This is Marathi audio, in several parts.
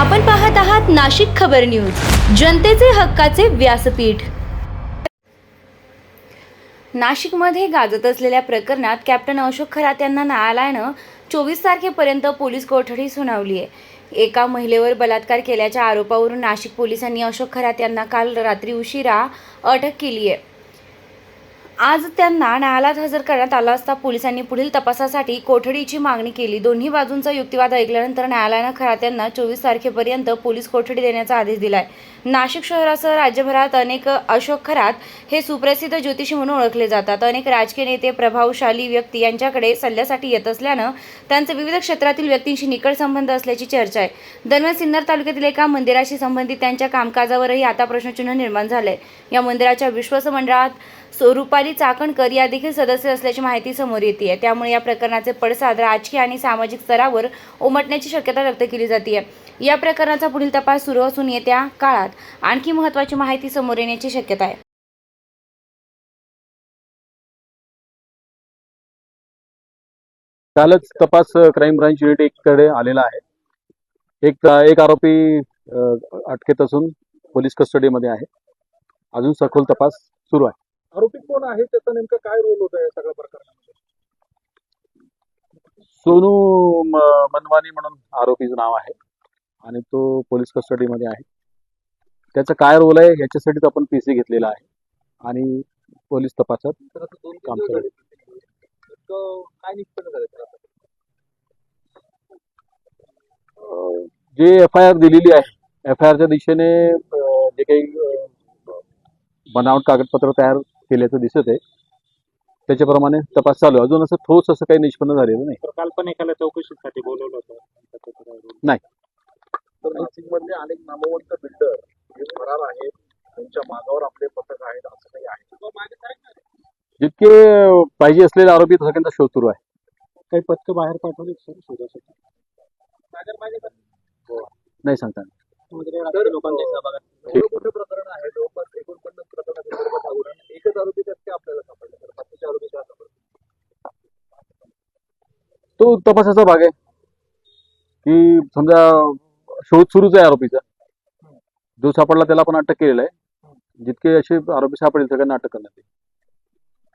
आपण पाहत आहात नाशिक खबर न्यूज, जनतेचे हक्काचे व्यासपीठ। नाशिकमध्ये गाजत असलेल्या प्रकरणात कॅप्टन अशोक खरात यांना न्यायालयानं 24 तारखेपर्यंत पोलीस कोठडी सुनावली आहे। एका महिलेवर बलात्कार केल्याच्या आरोपावरून नाशिक पोलिसांनी अशोक खरात यांना काल रात्री उशिरा अटक केली आहे। आज त्यांना न्यायालयात हजर करण्यात आलं असता पोलिसांनी पुढील तपासासाठी कोठडीची मागणी केली। दोन्ही बाजूंचा युक्तिवाद ऐकल्यानंतर न्यायालयानं खरात यांना 24 तारखेपर्यंत पोलीस कोठडी देण्याचा आदेश दिलाय। नाशिक शहरासह राज्यभरात अनेक अशोक खरात हे सुप्रसिद्ध ज्योतिषी म्हणून ओळखले जातात। अनेक राजकीय नेते, प्रभावशाली व्यक्ती यांच्याकडे सल्ल्यासाठी येत असल्यानं त्यांचे विविध क्षेत्रातील व्यक्तींशी निकट संबंध असल्याची चर्चा आहे। दरम्यान सिन्नर तालुक्यातील एका मंदिराशी संबंधित त्यांच्या कामकाजावरही आता प्रश्नचिन्ह निर्माण झालंय। या मंदिराच्या विश्वास मंडळात रुपाली चाकणकर या देखील सदस्य असल्याची माहिती समोर येते। त्यामुळे या प्रकरणाचे पडसाद राजकीय आणि सामाजिक स्तरावर उमटण्याची शक्यता व्यक्त केली जाते। या प्रकरणाचा पुढील तपास सुरू असून येत्या काळात आणखी महत्त्वाची माहिती समोर येण्याची शक्यता आहे। कालच तपास क्राईम ब्रांच युनिट कडे आलेला आहे। एक आरोपी अटकेत असून पोलीस कस्टडीमध्ये आहे। अजून सखोल तपास सुरू आहे। आरोपी कोण आहे, त्याचा नेमका काय रोल होता या सगळ्या प्रकरणामध्ये? सोनू मनवानी म्हणून आरोपीचं नाव आहे आणि तो पोलीस कस्टडीमध्ये आहे। त्याचा काय रोल आहे याच्यासाठीच आपण पीसी घेतलेला आहे आणि पोलीस तपासात काम करत आहे। काय निष्पन्न झालं? जे FIR दिलेली आहे, FIRच्या दिशेने जे काही बनावट कागदपत्र तयार केल्याचं दिसत आहे, त्याच्याप्रमाणे तपास चालू आहे। अजून ठोस असं काही निष्पन्न झालेलं नाही। काल पण एकाला चौकशीसाठी बोलवलं होतं? नाही। तर नाशिकमधले अनेक नामवंत बिल्डर जे फरार आहेत, त्यांच्या मागावर आपले पथक आहेत, असं काही आहे? जितके पाहिजे असलेले आरोपी सगळ्यांचा शोध सुरू आहे। काही पथकं बाहेर पाठवली शोधासाठी? नाही सांगता येणार। मोठे प्रकरण आहे, जवळपास 49 प्रकरणात एकच आरोपी कसे आपल्याला सापडले, तर बाकीचे आरोपी काय सापडले? तो तपासाचा भाग आहे की समजा शोध सुरूच आहे आरोपीचा। जो सापडला त्याला पण अटक केलेला आहे। जितके असे आरोपी सापडेल सगळ्यांना अटक करण्यात येईल।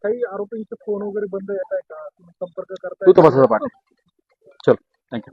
काही आरोपींचे फोन वगैरे बंद येत आहे का? तुम्ही संपर्क करताय? तो तपासाचा भाग आहे। चल, थँक्यू।